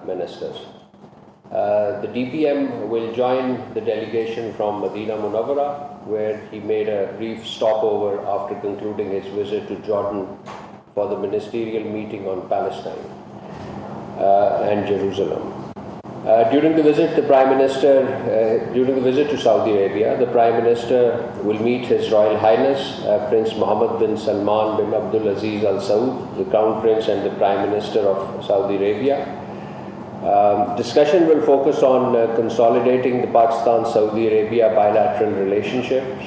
ministers. The DPM will join the delegation from Medina Munawwara, where he made a brief stopover after concluding his visit to Jordan for the ministerial meeting on Palestine and Jerusalem. During the visit to Saudi Arabia, the Prime Minister will meet His Royal Highness Prince Mohammed bin Salman bin Abdul Aziz Al Saud, the Crown Prince and the Prime Minister of Saudi Arabia. Discussion will focus on consolidating the Pakistan-Saudi Arabia bilateral relationships,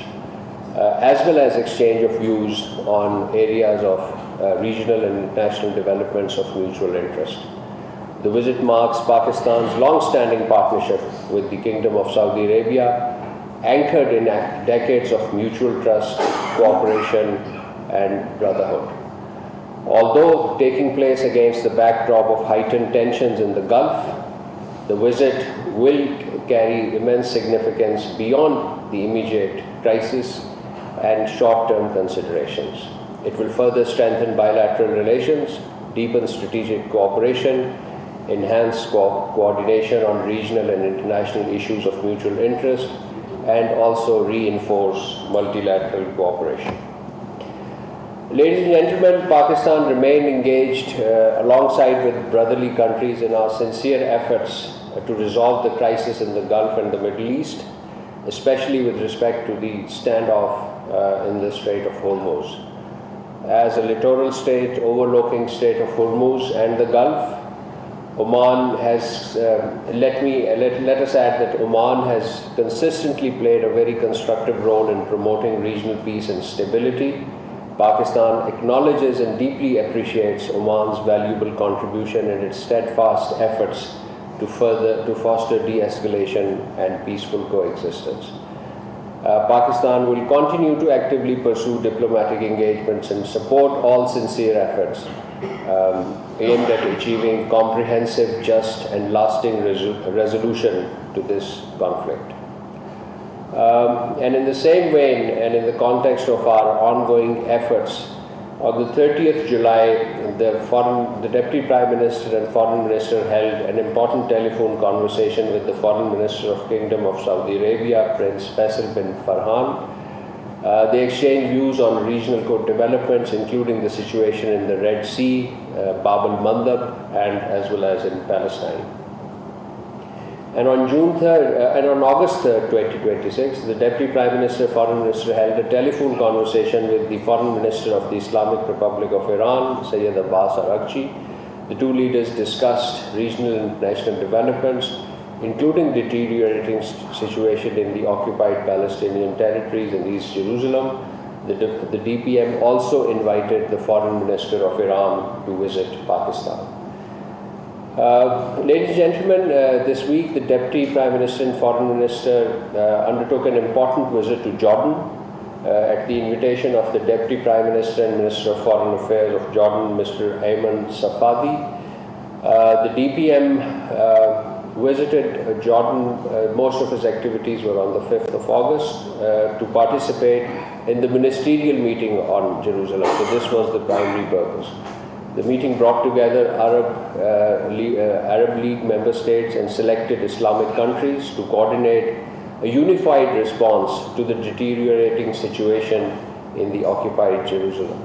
as well as exchange of views on areas of regional and international developments of mutual interest. The visit marks Pakistan's long-standing partnership with the Kingdom of Saudi Arabia, anchored in decades of mutual trust, cooperation, and brotherhood. Although taking place against the backdrop of heightened tensions in the Gulf, the visit will carry immense significance beyond the immediate crisis and short-term considerations. It will further strengthen bilateral relations, deepen strategic cooperation, enhance coordination on regional and international issues of mutual interest, and also reinforce multilateral cooperation. Ladies and gentlemen, Pakistan remained engaged alongside with brotherly countries in our sincere efforts to resolve the crisis in the Gulf and the Middle East, especially with respect to the standoff in the Strait of Hormuz. As a littoral state overlooking Strait of Hormuz and the Gulf, Oman has, let us add that Oman has consistently played a very constructive role in promoting regional peace and stability. Pakistan acknowledges and deeply appreciates Oman's valuable contribution and its steadfast efforts to foster de-escalation and peaceful coexistence. Pakistan will continue to actively pursue diplomatic engagements and support all sincere efforts aimed at achieving comprehensive, just, and lasting resolution to this conflict. And in the same vein, and in the context of our ongoing efforts, on the 30th July, the Deputy Prime Minister and Foreign Minister held an important telephone conversation with the Foreign Minister of Kingdom of Saudi Arabia, Prince Faisal bin Farhan. They exchanged views on regional developments, including the situation in the Red Sea, Bab al-Mandab, and as well as in Palestine. And on August 3rd, 2026, the Deputy Prime Minister, Foreign Minister held a telephone conversation with the Foreign Minister of the Islamic Republic of Iran, Sayyid Abbas Araghchi. The two leaders discussed regional and international developments, including deteriorating situation in the occupied Palestinian territories in East Jerusalem. The DPM also invited the Foreign Minister of Iran to visit Pakistan. Ladies and gentlemen, this week the Deputy Prime Minister and Foreign Minister undertook an important visit to Jordan at the invitation of the Deputy Prime Minister and Minister of Foreign Affairs of Jordan, Mr. Ayman Safadi. The DPM visited Jordan. Most of his activities were on the 5th of August to participate in the ministerial meeting on Jerusalem. So this was the primary purpose. The meeting brought together Arab League member states and selected Islamic countries to coordinate a unified response to the deteriorating situation in the occupied Jerusalem.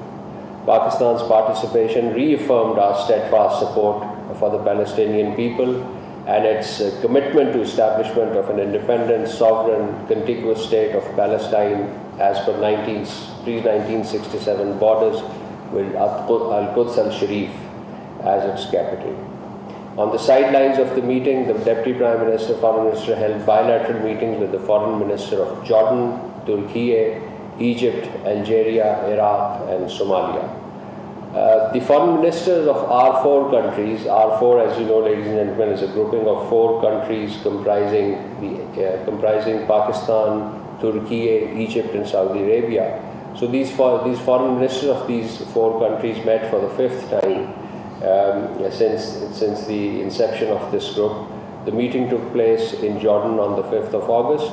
Pakistan's participation reaffirmed our steadfast support for the Palestinian people and its commitment to establishment of an independent, sovereign, contiguous state of Palestine as per pre-1967 borders, with Al-Quds al-Sharif as its capital. On the sidelines of the meeting, the Deputy Prime Minister, Foreign Minister held bilateral meetings with the Foreign Minister of Jordan, Turkey, Egypt, Algeria, Iraq, and Somalia. The Foreign Ministers of our four countries, R4, as you know, ladies and gentlemen, is a grouping of four countries comprising Pakistan, Turkey, Egypt, and Saudi Arabia. So these foreign ministers of these four countries met for the fifth time since the inception of this group. The meeting took place in Jordan on the 5th of August.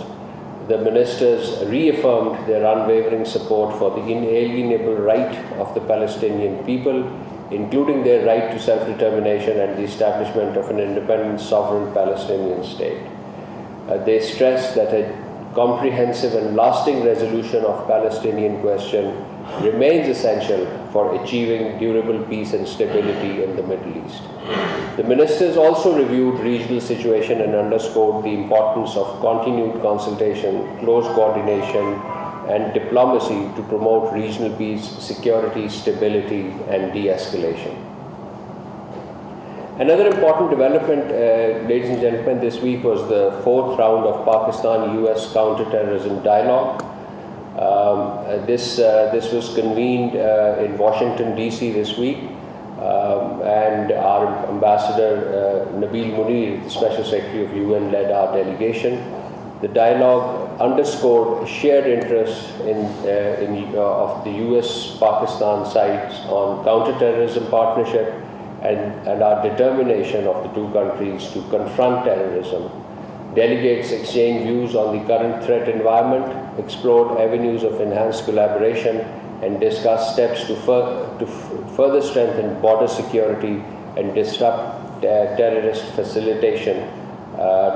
The ministers reaffirmed their unwavering support for the inalienable right of the Palestinian people including their right to self-determination and the establishment of an independent, sovereign Palestinian state. They stress that a comprehensive and lasting resolution of Palestinian question remains essential for achieving durable peace and stability in the Middle East. The ministers also reviewed regional situation and underscored the importance of continued consultation, close coordination, and diplomacy to promote regional peace, security, stability, and de-escalation. Another important development, ladies and gentlemen, this week was the 4th round of Pakistan-US counterterrorism dialogue. This was convened in Washington, D.C. this week, and our ambassador Nabil Munir, the Special Secretary of UN, led our delegation. The dialogue underscored shared interest of the US-Pakistan sides on counterterrorism partnership and our determination of the two countries to confront terrorism. Delegates exchanged views on the current threat environment, explored avenues of enhanced collaboration, and discussed steps to further strengthen border security and disrupt terrorist facilitation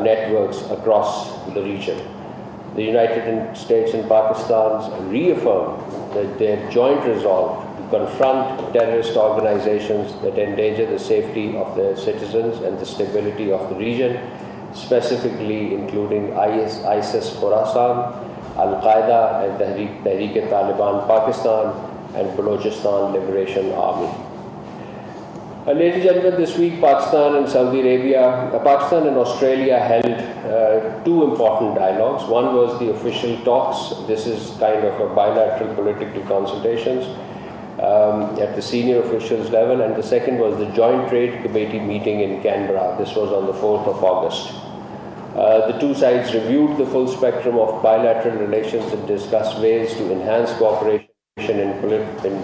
networks across the region. The United States and Pakistan reaffirmed that their joint resolve to confront terrorist organizations that endanger the safety of their citizens and the stability of the region, specifically including ISIS Khorasan, Al-Qaeda and Tehreek-e-Taliban Pakistan, and Balochistan Liberation Army. Ladies and gentlemen, this week Pakistan and Pakistan and Australia held two important dialogues. One was the official talks. This is kind of a bilateral political consultations at the senior officials level, and the second was the Joint Trade Committee meeting in Canberra. This was on the 4th of August. The two sides reviewed the full spectrum of bilateral relations and discussed ways to enhance cooperation in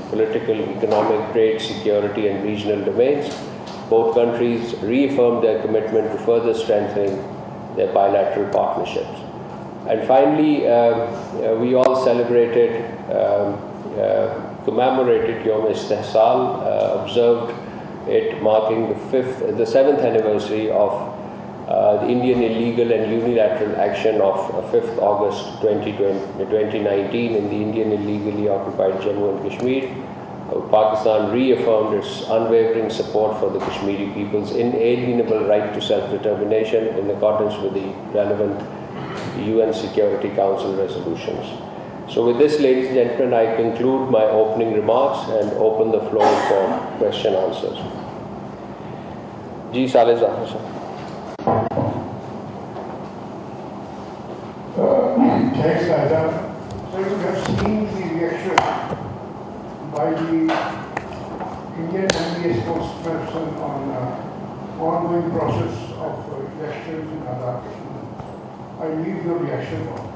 political, economic, trade, security, and regional domains. Both countries reaffirmed their commitment to further strengthening their bilateral partnerships. And finally, we all celebrated, commemorated Yom Istihsal, observed it marking the 7th anniversary of the Indian illegal and unilateral action of 5th August 2019 in the Indian illegally occupied Jammu and Kashmir. Pakistan reaffirmed its unwavering support for the Kashmiri people's inalienable right to self-determination in accordance with the relevant UN Security Council resolutions. So with this, ladies and gentlemen, I conclude my opening remarks and open the floor for question answers. Ji Saleh Zahra sir. Thanks, Raja. So you have seen the reaction by the Indian MBA spokesperson on ongoing process of elections in Azad Kashmir. I need your reaction on that.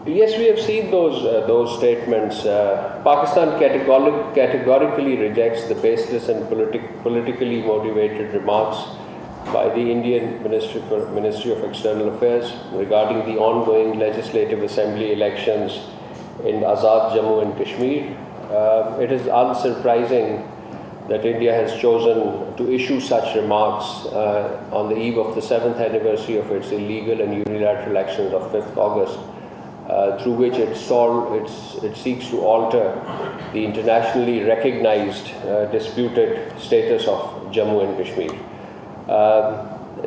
Yes, we have seen those statements. Pakistan categorically rejects the baseless and politically motivated remarks by the Indian Ministry of External Affairs regarding the ongoing Legislative Assembly elections in Azad Jammu and Kashmir. It is unsurprising that India has chosen to issue such remarks on the eve of the 7th anniversary of its illegal and unilateral actions of 5th August, through which it seeks to alter the internationally recognized disputed status of Jammu and Kashmir.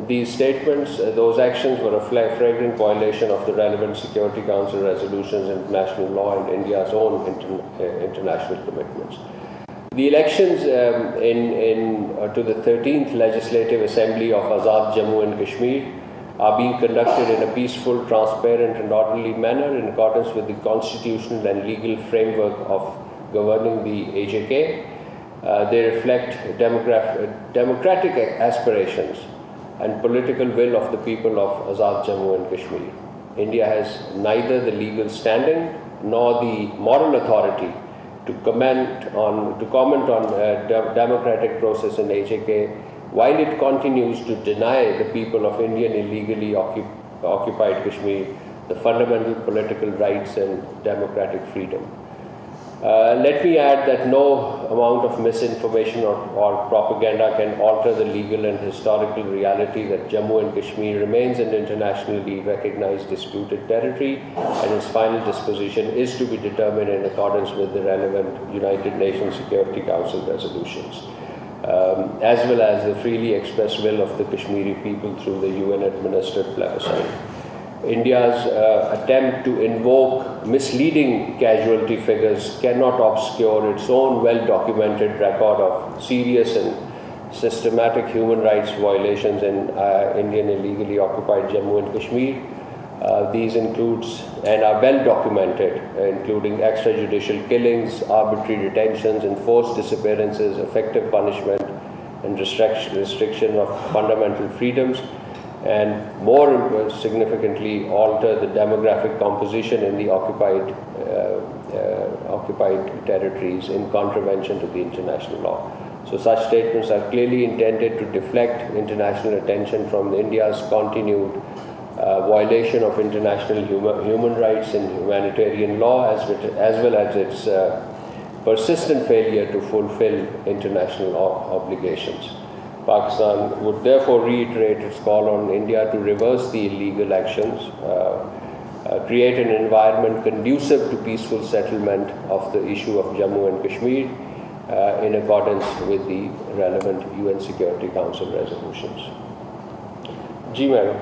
These statements, those actions were a flagrant violation of the relevant Security Council resolutions, international law, and India's own international commitments. The elections to the 13th Legislative Assembly of Azad Jammu and Kashmir are being conducted in a peaceful, transparent, and orderly manner in accordance with the constitutional and legal framework of governing the AJK. They reflect democratic aspirations and political will of the people of Azad Jammu and Kashmir. India has neither the legal standing nor the moral authority to comment on democratic process in AJK, while it continues to deny the people of Indian illegally occupied Kashmir the fundamental political rights and democratic freedom. Let me add that no amount of misinformation or propaganda can alter the legal and historical reality that Jammu and Kashmir remains an internationally recognized disputed territory, and its final disposition is to be determined in accordance with the relevant United Nations Security Council resolutions, as well as the freely expressed will of the Kashmiri people through the UN-administered plebiscite. India's attempt to invoke misleading casualty figures cannot obscure its own well-documented record of serious and systematic human rights violations in Indian illegally occupied Jammu and Kashmir. These includes and are well documented, including extrajudicial killings, arbitrary detentions, enforced disappearances, effective punishment, and restriction of fundamental freedoms, and more significantly alter the demographic composition in the occupied territories in contravention to the international law. So such statements are clearly intended to deflect international attention from India's continued violation of international human rights and humanitarian law, as well as its persistent failure to fulfill international obligations. Pakistan would therefore reiterate its call on India to reverse the illegal actions, create an environment conducive to peaceful settlement of the issue of Jammu and Kashmir in accordance with the relevant UN Security Council resolutions. Ji, Madam.